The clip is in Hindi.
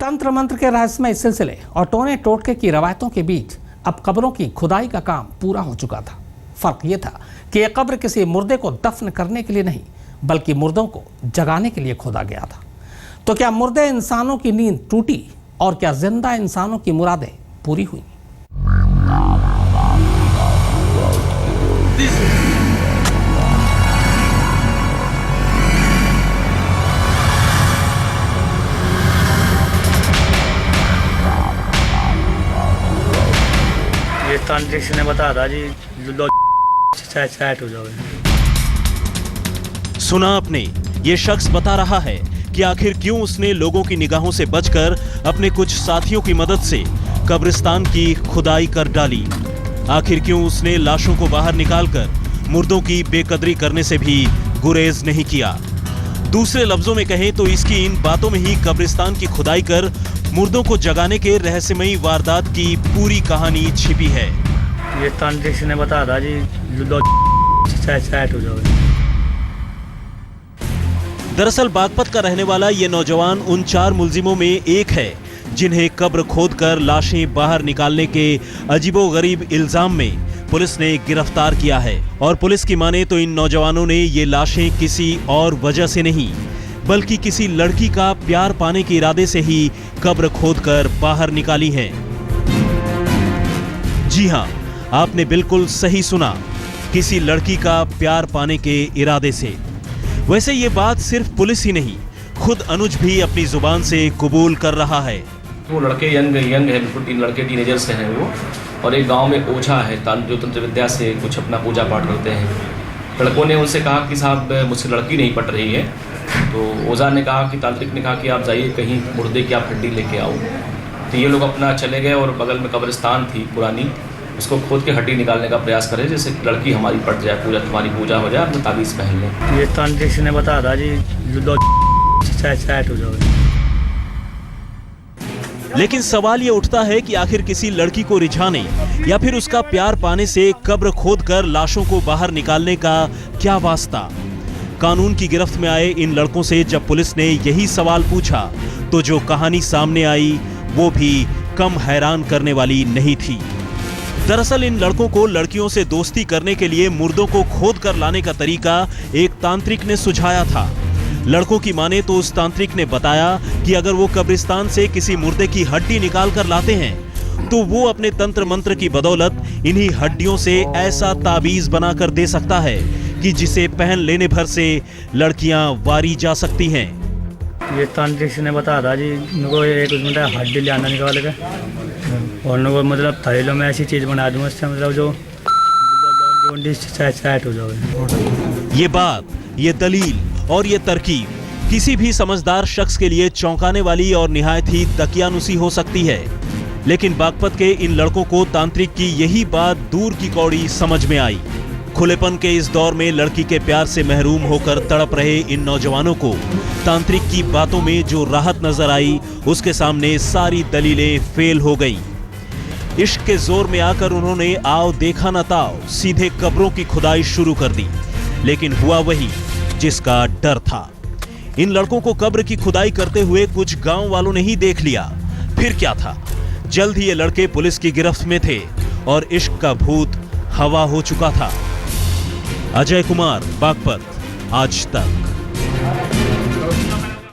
तंत्र मंत्र के रहस्यमय सिलसिले और टोने टोटके की रवायतों के बीच अब कब्रों की खुदाई का काम पूरा हो चुका था। फर्क ये था कि यह कब्र किसी मुर्दे को दफन करने के लिए नहीं बल्कि मुर्दों को जगाने के लिए खोदा गया था। तो क्या मुर्दे इंसानों की नींद टूटी और क्या जिंदा इंसानों की मुरादें पूरी हुई? ये तांत्रिक ने बताया था जी सेट हो जाओगे। सुना आपने, ये शख्स बता रहा है कि आखिर क्यों उसने लोगों की निगाहों से बचकर अपने कुछ साथियों की मदद से कब्रिस्तान की खुदाई कर डाली। आखिर क्यों उसने लाशों को बाहर निकालकर मुर्दों की बेकदरी करने से भी गुरेज नहीं किया। दूसरे लफ्जों में कहें तो इसकी इन बातों में ही कब्रिस्तान की खुदाई कर मुर्दों को जगाने के रहस्यमयी वारदात की पूरी कहानी छिपी है। ये तांत्रिक ने बताया था जी सेट हो जाओगे। दरअसल बागपत का रहने वाला ये नौजवान उन 4 मुलजिमों में एक है जिन्हें कब्र खोदकर लाशें बाहर निकालने के अजीबोगरीब इल्जाम में पुलिस ने गिरफ्तार किया है। और पुलिस की माने तो इन नौजवानों ने ये लाशें किसी और वजह से नहीं बल्कि किसी लड़की का प्यार पाने के इरादे से ही कब्र खोदकर बाहर निकाली हैं। जी हां, आपने बिल्कुल सही सुना, किसी लड़की का प्यार पाने के इरादे से। वैसे ये बात सिर्फ पुलिस ही नहीं, खुद अनुज भी अपनी जुबान से कबूल कर रहा है। वो लड़के यंग है, बिल्कुल 3 लड़के टीनेजर्स हैं वो, और एक गांव में ओझा है जो तंत्र विद्या से कुछ अपना पूजा पाठ करते हैं। लड़कों ने उनसे कहा कि साहब मुझसे लड़की नहीं पट रही है, तो ओझा ने कहा कि तांत्रिक ने कहा कि आप जाइए कहीं मुर्दे की आप हड्डी लेके आओ। तो ये लोग अपना चले गए और बगल में कब्रिस्तान थी पुरानी, उसको खोद के हड्डी निकालने का प्रयास करें जैसे लड़की हमारी पट जाए, तुम्हारी पूजा हो जाए, अपना ताबीज़ पहन लें। ये तांत्रिक ने बताया था जी सेट हो जाओगे। लेकिन सवाल ये उठता है कि आखिर किसी लड़की को रिझाने या फिर उसका प्यार पाने से कब्र खोदकर लाशों को बाहर निकालने का क्या वास्ता? कानून की गिरफ्त में आए इन लड़कों से जब पुलिस ने यही सवाल पूछा तो जो कहानी सामने आई वो भी कम हैरान करने वाली नहीं थी। दरअसल इन लड़कों को लड़कियों से दोस्ती करने के लिए मुर्दों को खोद कर लाने का तरीका एक तांत्रिक ने सुझाया था। लड़कों की माने तो उस तांत्रिक ने बताया कि अगर वो कब्रिस्तान से किसी मुर्दे की हड्डी निकाल कर लाते हैं तो वो अपने तंत्र मंत्र की बदौलत इन्हीं हड्डियों से ऐसा ताबीज बनाकर दे सकता है कि जिसे पहन लेने भर से लड़कियां वारी जा सकती हैं। ये तांत्रिक ने बताया था जी उनको एक हड्डी ले आना निकाल के और उनको मतलब थैलों में ऐसी चीज़ बना दूंगा इससे मतलब जो सेट हो जाओगे। ये बात, ये दलील और ये तरकीब किसी भी समझदार शख्स के लिए चौंकाने वाली और निहायत ही दकियानुसी हो सकती है, लेकिन बागपत के इन लड़कों को तांत्रिक की यही बात दूर की कौड़ी समझ में आई। खुलेपन के इस दौर में लड़की के प्यार से महरूम होकर तड़प रहे इन नौजवानों को तांत्रिक की बातों में जो राहत नजर आई उसके सामने सारी दलीलें फेल हो गई। इश्क के जोर में आकर उन्होंने आओ देखा न ताओ सीधे कब्रों की खुदाई शुरू कर दी, लेकिन हुआ वही जिसका डर था। इन लड़कों को कब्र की खुदाई करते हुए कुछ गांव वालों ने ही देख लिया। फिर क्या था, जल्द ही ये लड़के पुलिस की गिरफ्त में थे और इश्क का भूत हवा हो चुका था। अजय कुमार, बागपत, आज तक।